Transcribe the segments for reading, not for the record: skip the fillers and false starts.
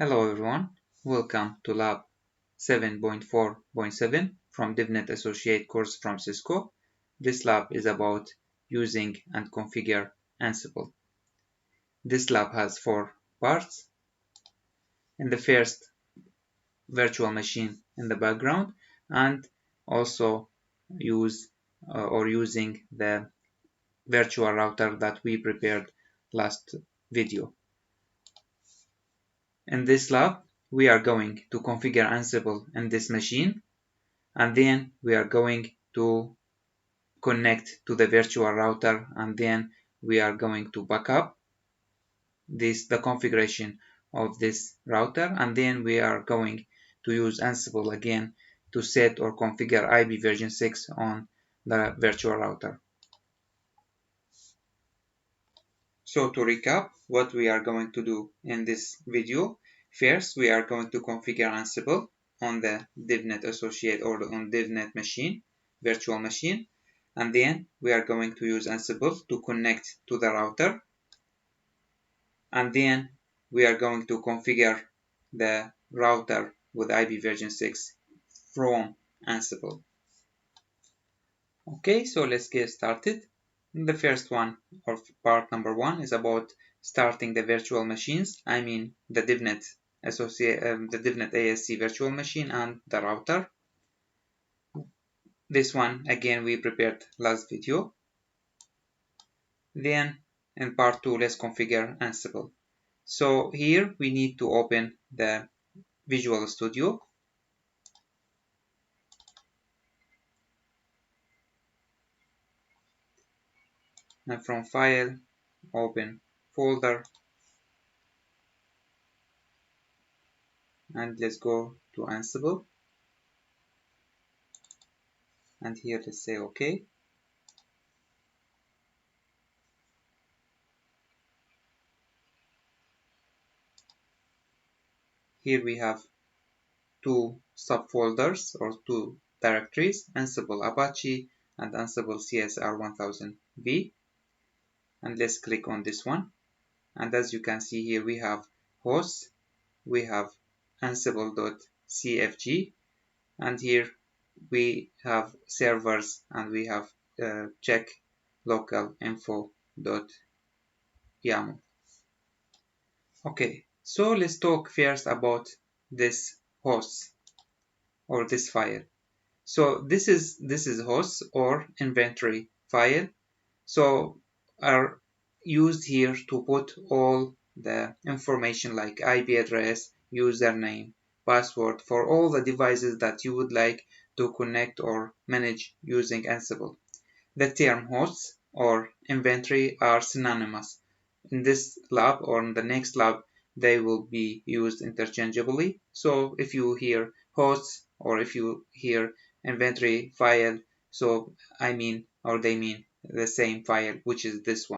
Hello everyone, welcome to Lab 7.4.7 from DevNet Associate course from Cisco. This lab is about using and configure Ansible. This lab has 4 parts. In the first, virtual machine in the background, and also using the virtual router that we prepared last video. In this lab, we are going to configure Ansible in this machine, and then we are going to connect to the virtual router, and then we are going to backup the configuration of this router, and then we are going to use Ansible again to set or configure IP version 6 on the virtual router. So to recap what we are going to do in this video, first we are going to configure Ansible on the DevNet Associate or on DevNet machine, virtual machine, and then we are going to use Ansible to connect to the router, and then we are going to configure the router with IP version 6 from Ansible. Okay, so let's get started. The first one, or part number 1, is about starting the virtual machines. I mean the DevNet ASC virtual machine and the router. This one again we prepared last video. Then in part 2, let's configure Ansible. So here we need to open the Visual Studio. And from File, open Folder, and let's go to Ansible. And here let's say OK. Here we have 2 subfolders or 2 directories, Ansible Apache and Ansible CSR1000V. And let's click on this one. And as you can see here, we have hosts, we have Ansible.cfg, and here we have servers, and we have check local info.yaml. Okay, so let's talk first about this hosts or this file. So this is hosts or inventory file. So are used here to put all the information like IP address, username, password for all the devices that you would like to connect or manage using Ansible. The term hosts or inventory are synonymous. In this lab or in the next lab, they will be used interchangeably. So if you hear hosts or if you hear inventory file, so they mean the same file, which is this one.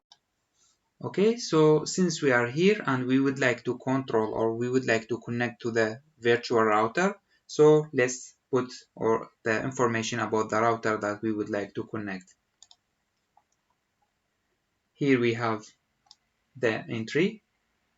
Okay, so since we are here and we would like to control or we would like to connect to the virtual router, so let's put the information about the router that we would like to connect. Here we have the entry.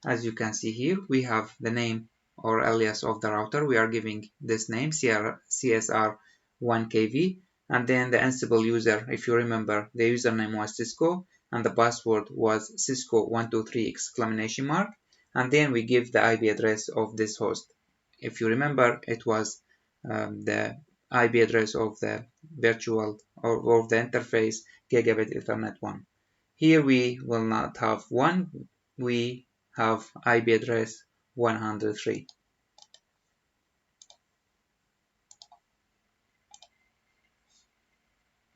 As you can see here, we have the name or alias of the router. We are giving this name CSR1KV, and then the Ansible user. If you remember, the username was Cisco and the password was Cisco123 ! And then we give the IP address of this host. If you remember, it was the IP address of the virtual or of the interface Gigabit Ethernet 1. Here we will not have 1, we have IP address 103.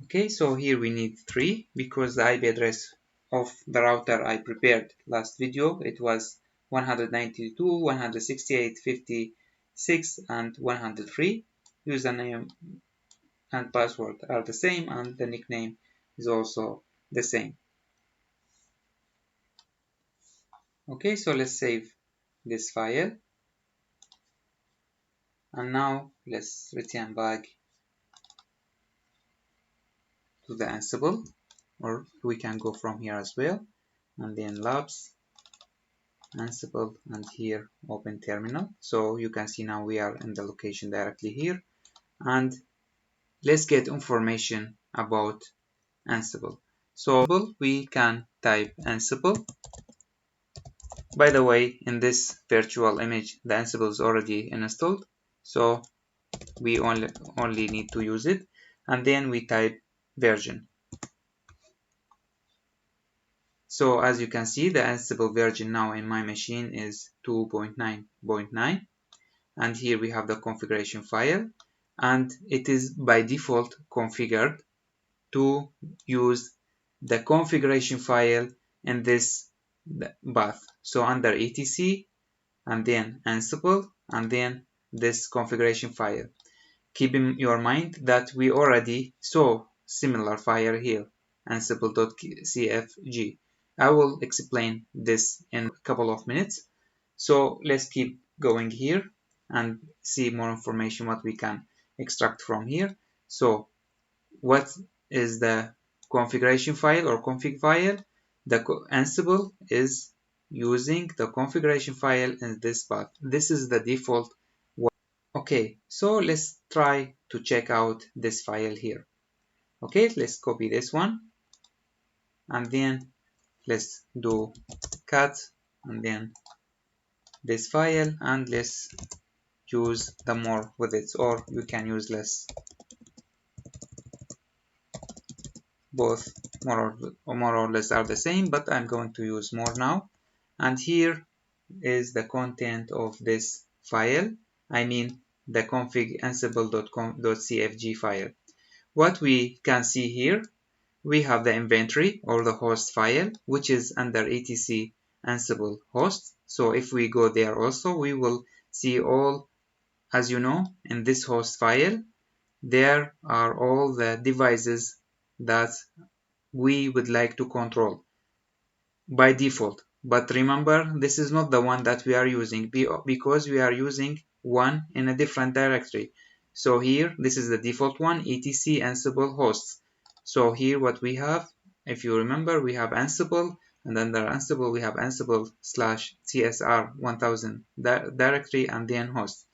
Okay, so here we need 3 because the IP address of the router I prepared last video, it was 192, 168, 56 and 103. Username and password are the same, and the nickname is also the same. Okay, so let's save this file, and now let's return back to the Ansible, or we can go from here as well, and then labs, Ansible, and here open terminal. So you can see now we are in the location directly here, and let's get information about Ansible. So we can type Ansible. By the way, in this virtual image, the Ansible is already installed, so we only need to use it, and then we type version. So as you can see, the Ansible version now in my machine is 2.9.9, and here we have the configuration file, and it is by default configured to use the configuration file in this path. So under etc, and then Ansible, and then this configuration file. Keep in your mind that we already saw similar file here, Ansible.cfg. I will explain this in a couple of minutes. So let's keep going here and see more information what we can extract from here. So what is the configuration file or config file? The Ansible is using the configuration file in this path. This is the default one. Okay, so let's try to check out this file here. Okay, let's copy this one, and then let's do cut, and then this file, and let's use the more with it, or you can use less. Both more or less are the same, but I'm going to use more now. And here is the content of this file. I mean the config ansible.cfg file. What we can see here, we have the inventory or the host file, which is under etc ansible host. So if we go there also, we will see all, as you know, in this host file, there are all the devices that we would like to control by default. But remember, this is not the one that we are using because we are using one in a different directory. So here, this is the default one, etc ansible hosts. So here what we have, if you remember, we have Ansible, and under Ansible we have Ansible/csr1000 directory, and then host.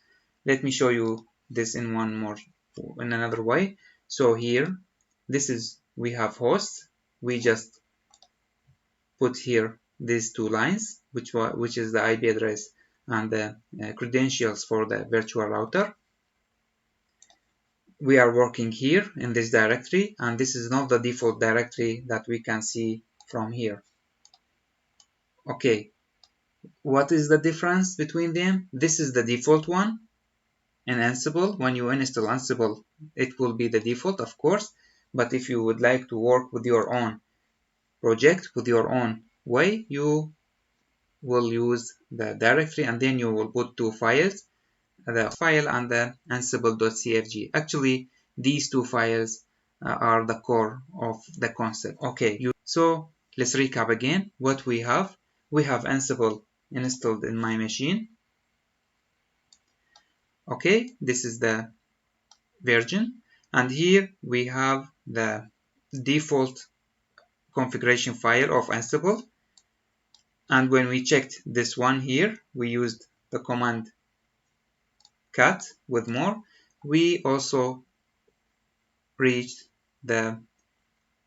Let me show you this in another way. So here, this is, we have hosts. We just put here these two lines, which is the IP address and the credentials for the virtual router. We are working here in this directory, and this is not the default directory that we can see from here. Okay, what is the difference between them? This is the default one in Ansible. When you install Ansible, it will be the default, of course, but if you would like to work with your own project, with your own way, you will use the directory, and then you will put two files, the file and the ansible.cfg. Actually, these two files are the core of the concept. Okay, so let's recap again what we have. We have Ansible installed in my machine. Okay, this is the version, and here we have the default configuration file of Ansible. And when we checked this one here, we used the command cat with more. We also reached the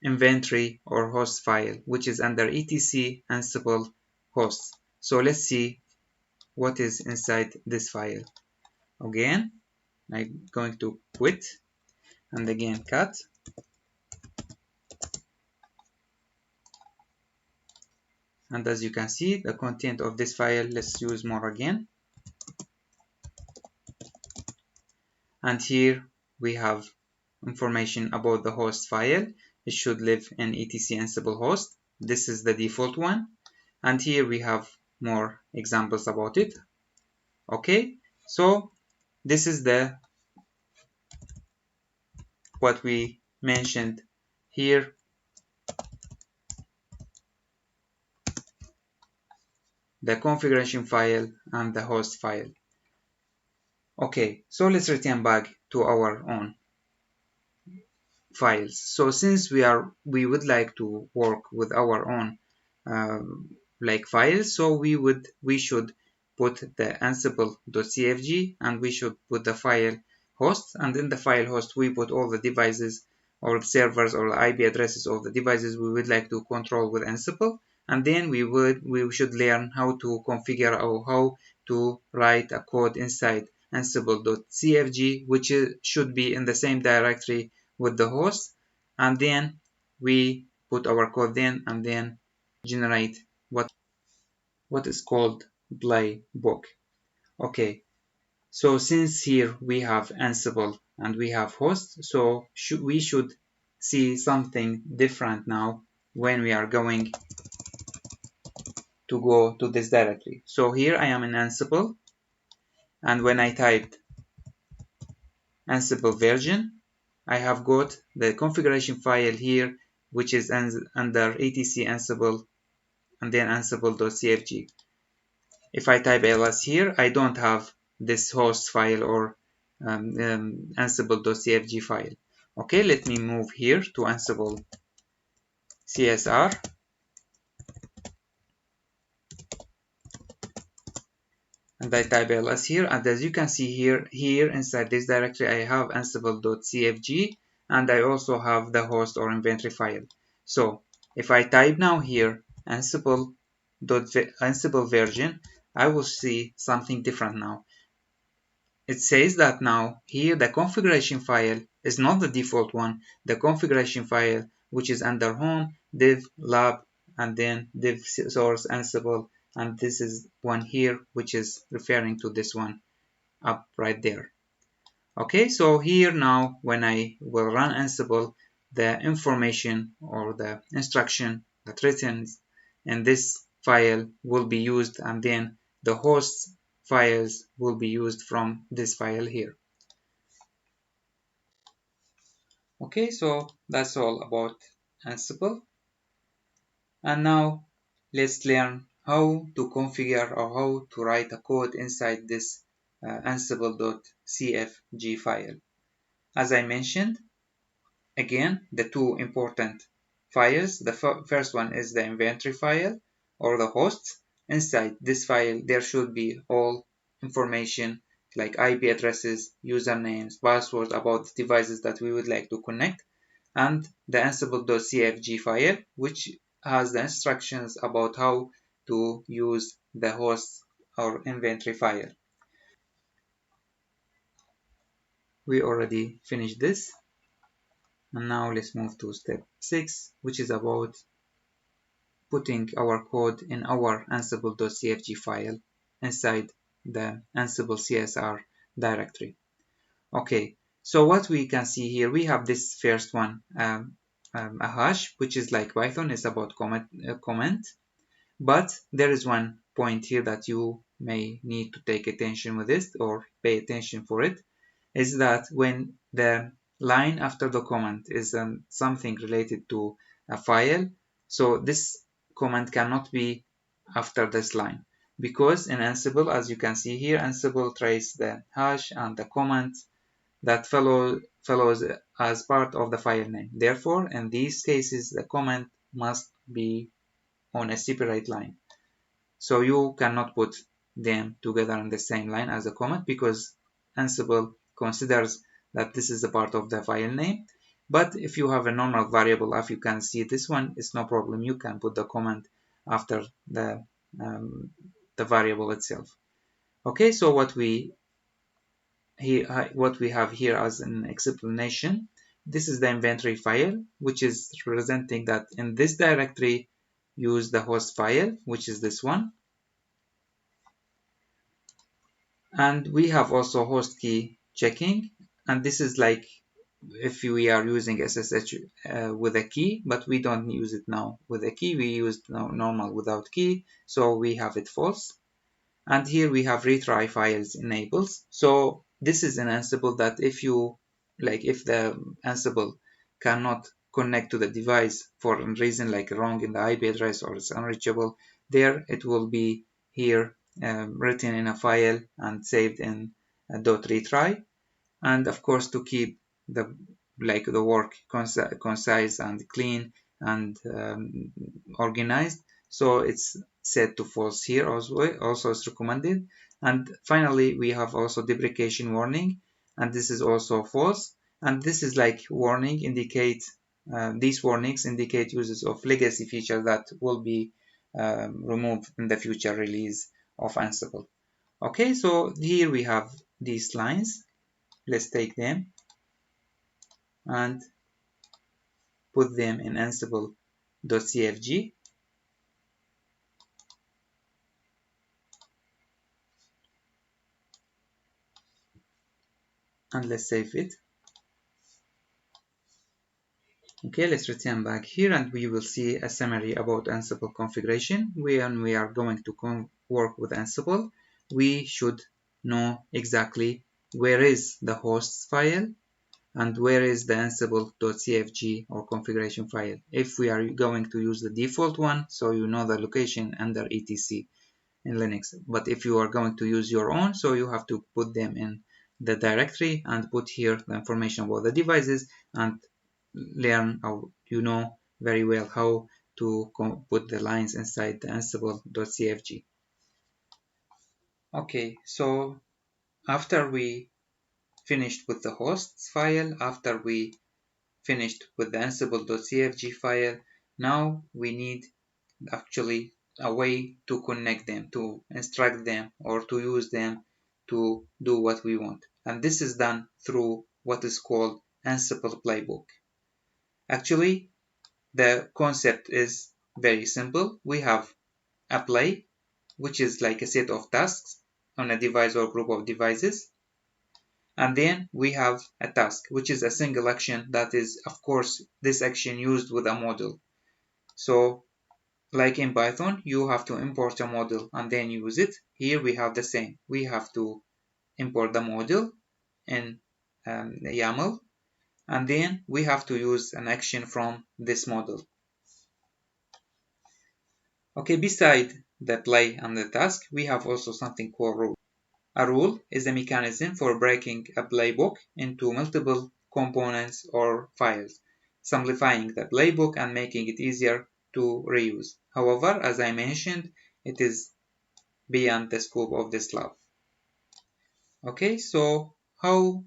inventory or host file, which is under etc ansible hosts. So let's see what is inside this file. Again, I'm going to quit, and again cat. And as you can see, the content of this file, let's use more again. And here we have information about the host file. It should live in etc ansible host. This is the default one. And here we have more examples about it. Okay, so this is what we mentioned here. The configuration file and the host file. Okay, so let's return back to our own files. So since we would like to work with our own like files, so we should put the ansible.cfg, and we should put the file host, and in the file host we put all the devices or servers or IP addresses of the devices we would like to control with Ansible. And then we should learn how to configure or how to write a code inside ansible.cfg, which should be in the same directory with the host. And then we put our code in and then generate what is called Playbook. Okay, so since here we have Ansible and we have host, so we should see something different now when we are going to go to this directory. So here I am in Ansible, and when I typed Ansible version, I have got the configuration file here, which is under etc Ansible and then ansible.cfg. If I type ls here, I don't have this host file or ansible.cfg file. Okay, let me move here to Ansible CSR, and I type ls here, and as you can see here inside this directory I have ansible.cfg, and I also have the host or inventory file. So if I type now here ansible version, I will see something different now. It says that now here the configuration file is not the default one. The configuration file, which is under home, div lab, and then div source Ansible, and this is one here which is referring to this one up right there. Okay, so here now when I will run Ansible, the information or the instruction that written in this file will be used, and then the host files will be used from this file here. Okay, so that's all about Ansible. And now let's learn how to configure or how to write a code inside this ansible.cfg file. As I mentioned, again, the two important files. The first one is the inventory file or the host. Inside this file, there should be all information like IP addresses, usernames, passwords about the devices that we would like to connect, and the ansible.cfg file, which has the instructions about how to use the host or inventory file. We already finished this, and now let's move to step 6, which is about putting our code in our ansible.cfg file inside the Ansible CSR directory. Okay, so what we can see here, we have this first one, a hash, which is like Python, is about comment. But there is one point here that you may need to take attention with this or pay attention for it, is that when the line after the comment is something related to a file, so this comment cannot be after this line, because in Ansible, as you can see here, Ansible traces the hash and the comment that follows as part of the file name. Therefore, in these cases, the comment must be on a separate line. So you cannot put them together in the same line as a comment, because Ansible considers that this is a part of the file name. But if you have a normal variable, as you can see this one, it's no problem. You can put the comment after the variable itself. Okay, so what we have here as an explanation, this is the inventory file, which is representing that in this directory use the host file, which is this one. And we have also host key checking, and this is like if we are using SSH with a key, but we don't use it now with a key, we use normal without key, so we have it false. And here we have retry files enables. So this is an Ansible that if the Ansible cannot connect to the device for a reason like wrong in the IP address or it's unreachable, there it will be here written in a file and saved in .retry. And of course, to keep the work concise and clean and organized, so it's set to false here also is recommended. And finally we have also deprecation warning, and this is also false. And this is like warning indicate these warnings indicate uses of legacy feature that will be removed in the future release of Ansible. Okay, so here we have these lines. Let's take them and put them in Ansible.cfg, and let's save it. Okay, let's return back here and we will see a summary about Ansible configuration. When we are going to work with Ansible, we should know exactly where is the hosts file and where is the Ansible.cfg or configuration file. If we are going to use the default one, so you know the location under etc in Linux. But if you are going to use your own, so you have to put them in the directory and put here the information about the devices and learn how you know very well how to put the lines inside the Ansible.cfg. Okay, so after we finished with the hosts file, after we finished with the Ansible.cfg file, now we need actually a way to connect them, to instruct them, or to use them to do what we want. And this is done through what is called Ansible Playbook. Actually, the concept is very simple. We have a play, which is like a set of tasks on a device or group of devices. And then we have a task, which is a single action that is, of course, this action used with a model. So like in Python, you have to import a model and then use it. Here we have the same. We have to import the model in YAML, and then we have to use an action from this model. Okay, beside the play and the task, we have also something called rule. A rule is a mechanism for breaking a playbook into multiple components or files, simplifying the playbook and making it easier to reuse. However, as I mentioned, it is beyond the scope of this lab. Okay, so how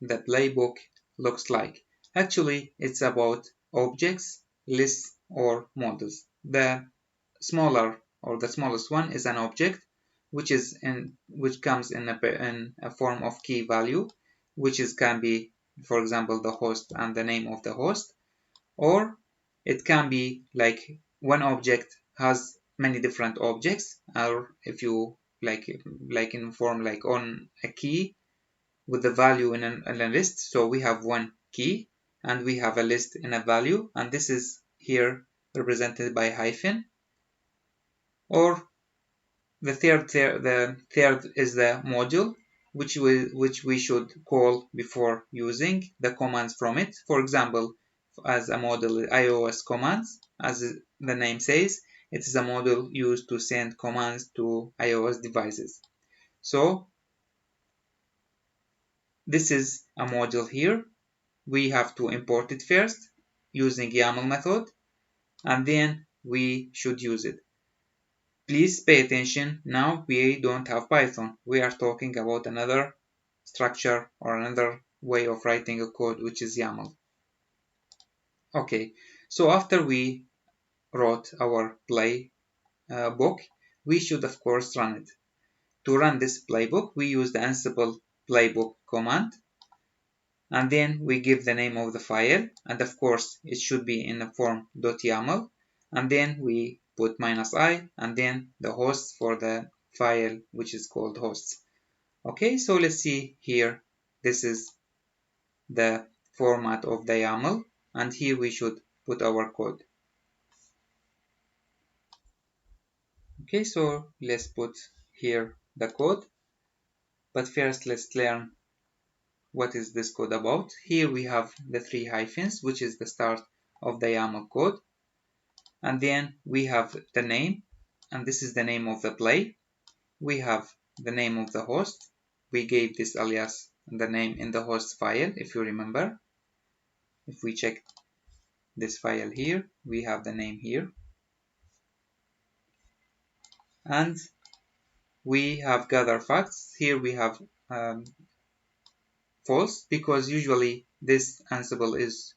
the playbook looks like. Actually, it's about objects, lists, or models. The smaller or the smallest one is an object, which comes in a form of key value, which can be, for example, the host and the name of the host, or it can be like one object has many different objects, or if you like in form like on a key with the value in a list. So we have one key and we have a list in a value, and this is here represented by hyphen. Or the third is the module, which we should call before using the commands from it. For example, as a model iOS commands, as the name says, it is a module used to send commands to iOS devices. So this is a module here. We have to import it first using YAML method, and then we should use it. Please pay attention, now we don't have Python. We are talking about another structure or another way of writing a code, which is YAML. Okay, so after we wrote our play book, we should of course run it. To run this playbook, we use the Ansible Playbook command, and then we give the name of the file, and of course it should be in the form .yaml, and then we put -i and then the host for the file, which is called hosts. Okay, so let's see here. This is the format of the YAML, and here we should put our code. Okay, so let's put here the code, but first let's learn what is this code about. Here we have the 3 hyphens, which is the start of the YAML code. And then we have the name, and this is the name of the play. We have the name of the host. We gave this alias the name in the host file, if you remember. If we check this file here, we have the name here. and we have gather facts. Here we have false, because usually this Ansible is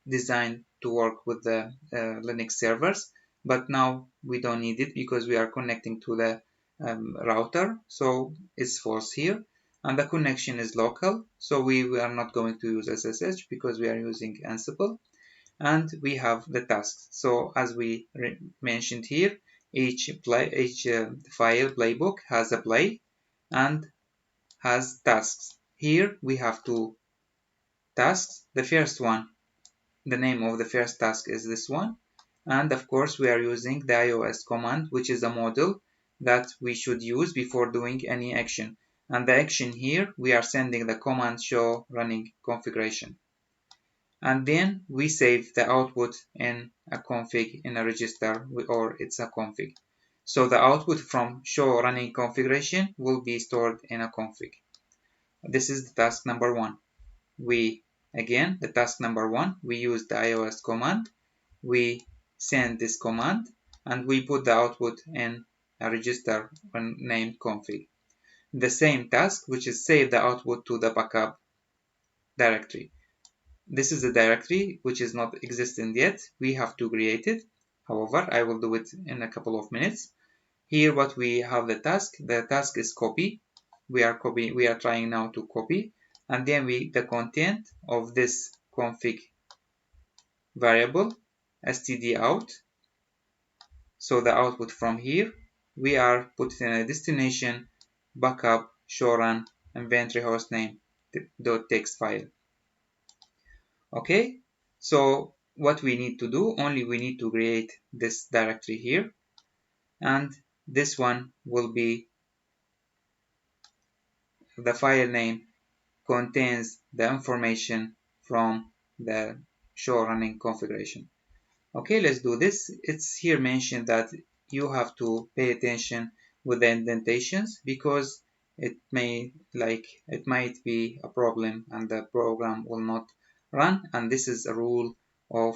designed to work with the Linux servers, but now we don't need it because we are connecting to the router, so it's false here. And the connection is local, so we are not going to use SSH because we are using Ansible. And we have the tasks. So as we mentioned here, each file playbook has a play and has tasks. Here we have two tasks. The first one, the name of the first task is this one. And of course, we are using the iOS command, which is a model that we should use before doing any action. And the action here, we are sending the command show running configuration. And then we save the output in a config in a register, or it's a config. So the output from show running configuration will be stored in a config. This is the task number one. The task number one, we use the iOS command, we send this command, and we put the output in a register named config. The same task, which is save the output to the backup directory. This is a directory which is not existent yet. We have to create it. However, I will do it in a couple of minutes. Here what we have the task is copy. We are trying now to copy, and then the content of this config variable std out. So the output from here, we are putting in a destination backup showrun inventory hostname .txt file. Okay, so what we need to do, we need to create this directory here, and this one will be the file name contains the information from the show running configuration. Okay, let's do this. It's here mentioned that you have to pay attention with the indentations because it might be a problem and the program will not run. And this is a rule of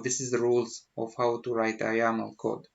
this is the rules of how to write a YAML code.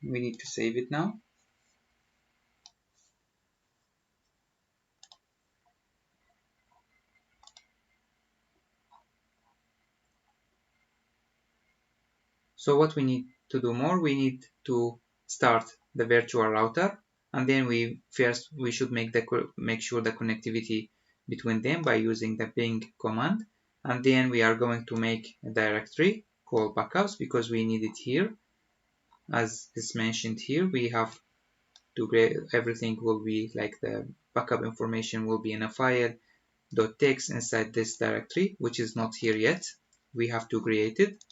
We need to save it now. So what we need to do more, we need to start the virtual router, and then we should make sure the connectivity between them by using the ping command, and then we are going to make a directory called backups because we need it here. As is mentioned here, we have to create everything will be like the backup information will be in a file .txt inside this directory, which is not here yet. We have to create it.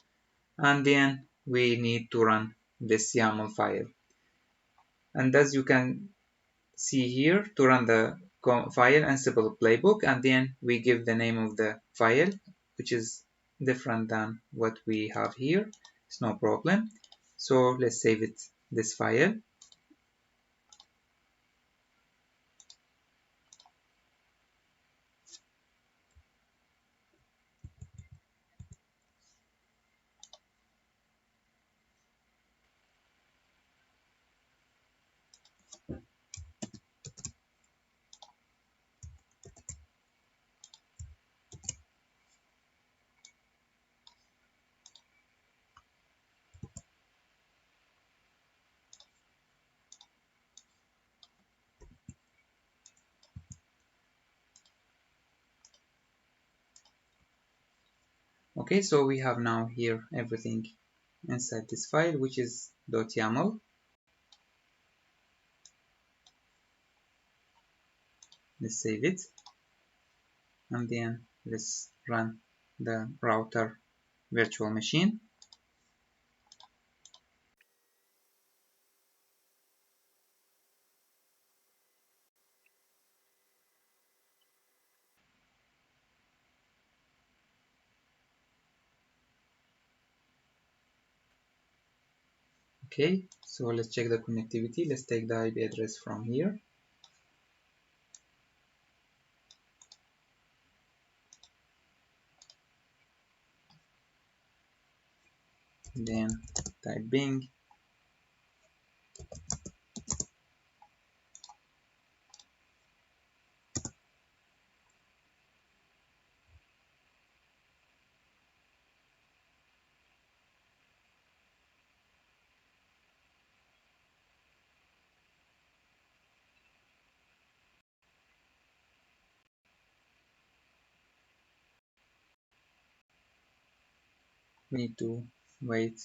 And then we need to run this YAML file. And as you can see here, to run the file Ansible Playbook, and then we give the name of the file, which is different than what we have here. It's no problem. So let's save this file. Okay, so we have now here everything inside this file, which is .yaml. Let's save it, and then let's run the router virtual machine. Okay, so let's check the connectivity. Let's take the IP address from here. Then type Bing. We need to wait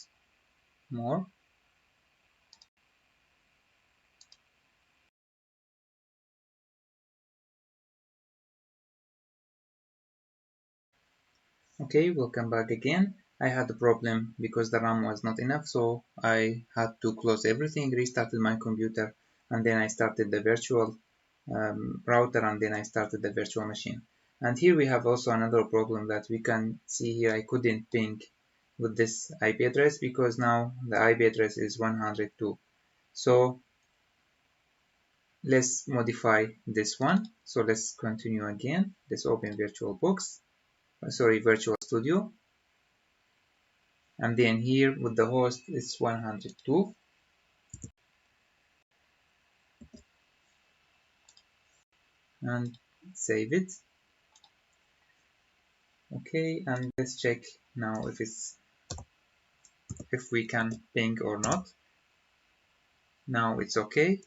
more. Okay, we'll come back again. I had a problem because the RAM was not enough, so I had to close everything, restarted my computer, and then I started the virtual router, and then I started the virtual machine. And here we have also another problem that we can see here. I couldn't ping with this IP address because now the IP address is 102. So let's modify this one. So let's continue again. Let's open Virtual Studio. And then here with the host it's 102. And save it. Okay, and let's check now if we can ping or not. Now it's okay.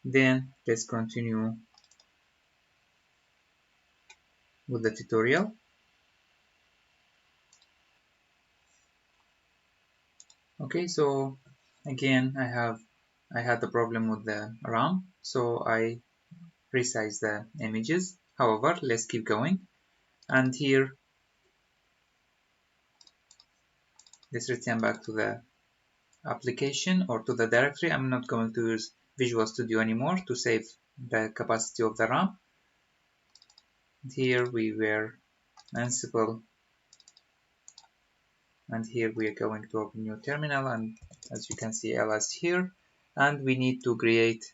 Then let's continue with the tutorial. Okay, so again I had a problem with the RAM, so I resized the images. However, let's keep going. And here let's return back to the application or to the directory. I'm not going to use Visual Studio anymore to save the capacity of the RAM. And here we were Ansible, and here we are going to open new terminal, and as you can see ls here, and we need to create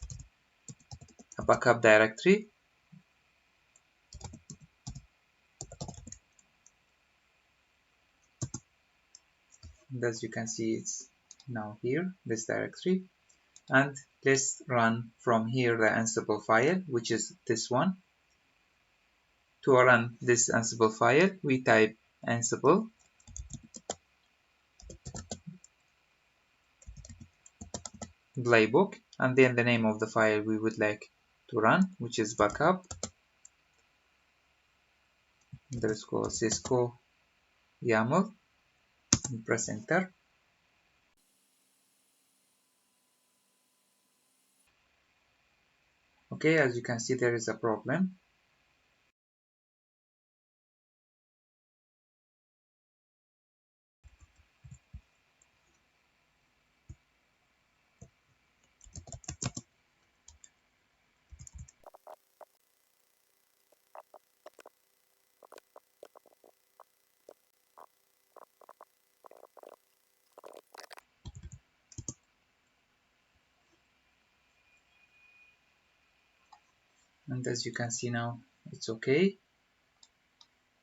a backup directory. And as you can see it's now here, this directory, and let's run from here the Ansible file, which is this one. To run this Ansible file we type Ansible Playbook, and then the name of the file we would like to run, which is backup underscore Cisco YAML, and press enter. Okay, as you can see there is a problem. And as you can see now it's okay.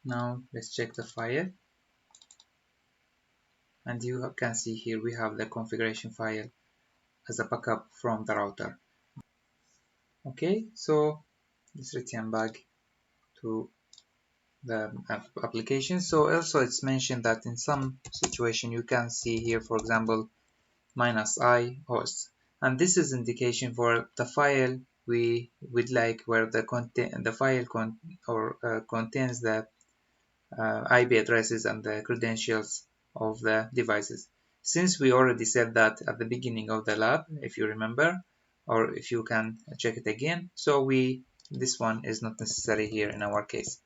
Now let's check the file, and you can see here we have the configuration file as a backup from the router. Okay, so let's return back to the application. So also it's mentioned that in some situation you can see here, for example, -i host, and this is indication for the file we would like, where the file contains the IP addresses and the credentials of the devices. Since we already said that at the beginning of the lab, if you remember, or if you can check it again, so this one is not necessary here in our case.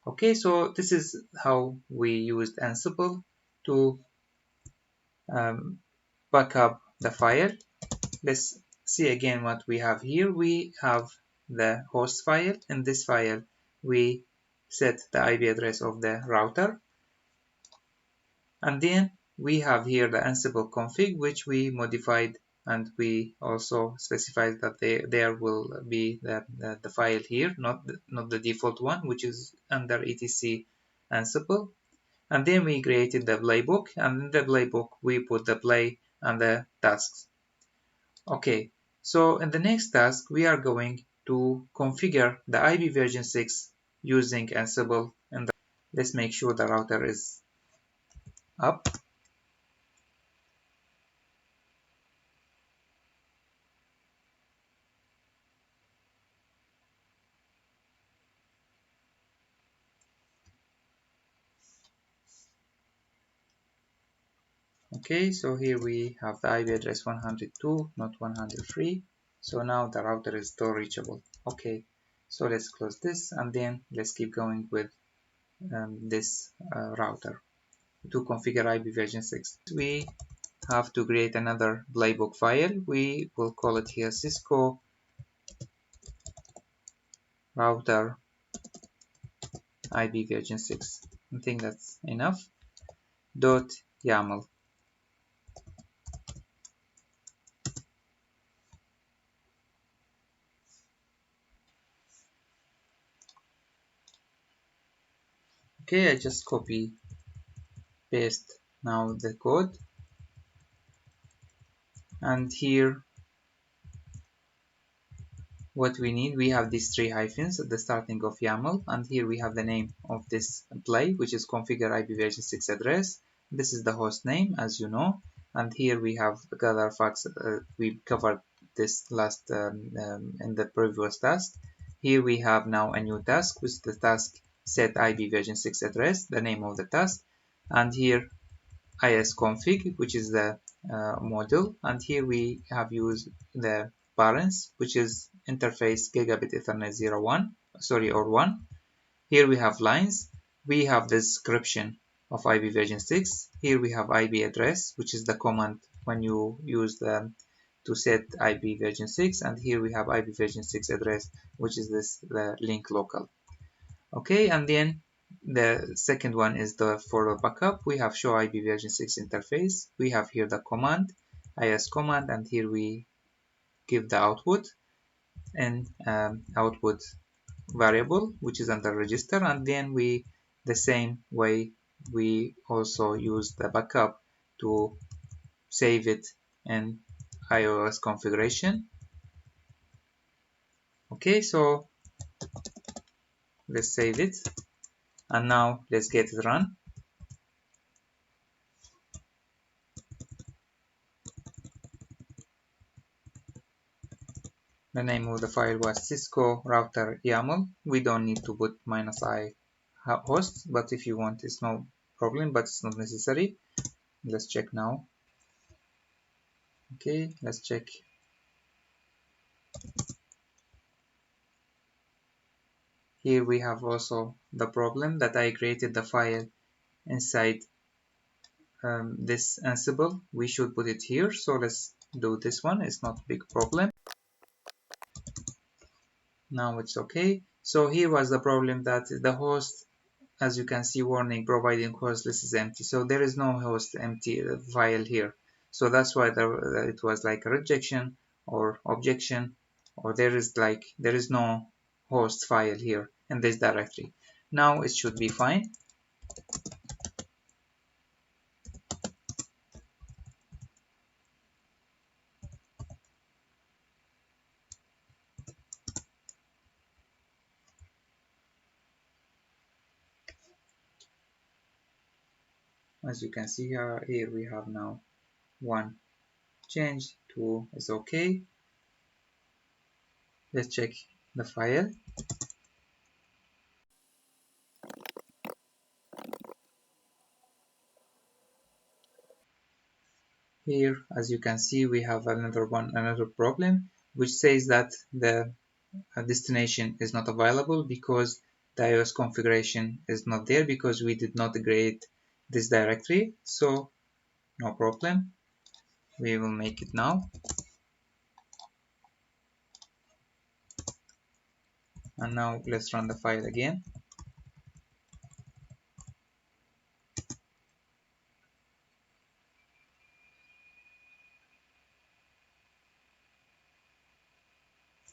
Okay, so this is how we used Ansible to back up the file. Let's see again what we have here. We have the host file. In this file, we set the IP address of the router. And then we have here the Ansible config, which we modified, and we also specified that there will be the file here, not the default one, which is under etc Ansible. And then we created the playbook, and in the playbook we put the play and the tasks. Okay, so in the next task we are going to configure the IP version 6 using Ansible. And let's make sure the router is up. Okay, so here we have the IP address 102, not 103. So now the router is still reachable. Okay, so let's close this and then let's keep going with this router to configure IP version 6. We have to create another playbook file. We will call it here Cisco router IP version 6. I think that's enough. .yaml. Okay, I just copy paste now the code, and here what we need, we have these three hyphens at the starting of YAML, and here we have the name of this play, which is configure IP version 6 address. This is the host name, as you know, and here we have the other facts. We covered this last in the previous task. Here we have now a new task, which is the task set IP version 6 address, the name of the task, and here isconfig, which is the module, and here we have used the parents, which is interface gigabit ethernet 1. Here we have lines. We have the description of IP version 6. Here we have IP address, which is the command when you use the to set IP version 6, and here we have IP version 6 address, which is the link local. Okay, and then the second one is for the backup. We have show IP version 6 interface. We have here the command, is command, and here we give the output and output variable, which is under register, and then we the same way we also use the backup to save it in iOS configuration. Okay, so let's save it, and now let's get it run. The name of the file was Cisco router YAML. We don't need to put -i host, but if you want, it's no problem, but it's not necessary. Let's check now. Okay, let's check. Here we have also the problem that I created the file inside this Ansible. We should put it here, so let's do this one. It's not a big problem. Now it's okay. So here was the problem that the host, as you can see, warning providing host list is empty. So there is no host empty file here. So that's why it was like a rejection or objection, or there is no host file here in this directory. Now it should be fine. As you can see here we have now 1 change, 2 is okay. Let's check the file. Here, as you can see, we have another problem, which says that the destination is not available because the iOS configuration is not there because we did not create this directory. So no problem, we will make it now. And now let's run the file again.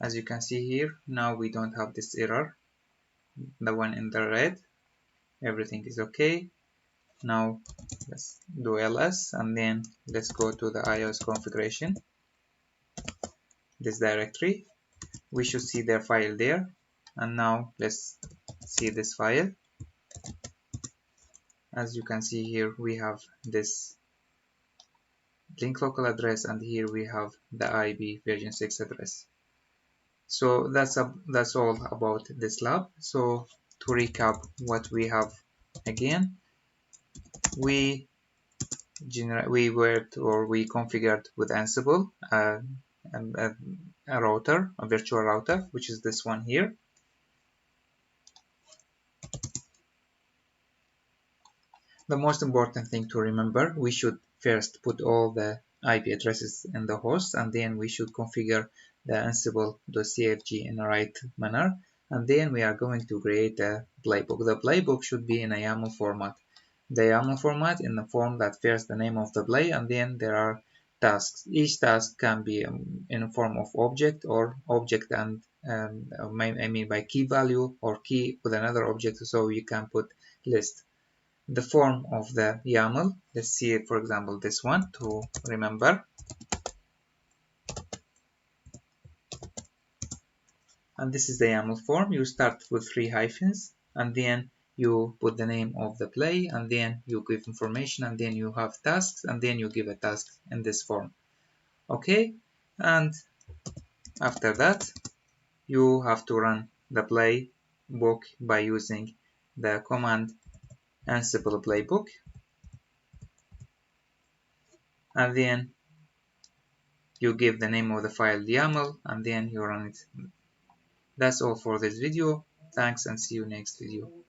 As you can see here, now we don't have this error, the one in the red. Everything is okay. Now let's do ls and then let's go to the iOS configuration, this directory. We should see their file there. And now let's see this file. As you can see here, we have this link local address, and here we have the IB version 6 address. So that's all about this lab. So to recap what we have again, we configured with Ansible a router, a virtual router, which is this one here. The most important thing to remember, we should first put all the IP addresses in the host, and then we should configure the Ansible.cfg in the right manner, and then we are going to create a playbook. The playbook should be in a YAML format. The YAML format in the form that first the name of the play, and then there are tasks. Each task can be in a form of object or object and I mean by key value or key with another object, so you can put list. The form of the YAML, let's see for example this one to remember. And this is the YAML form. You start with 3 hyphens and then you put the name of the play, and then you give information, and then you have tasks, and then you give a task in this form. Okay, and after that you have to run the playbook by using the command Ansible Playbook, and then you give the name of the file YAML, and then you run it. That's all for this video. Thanks and see you next video.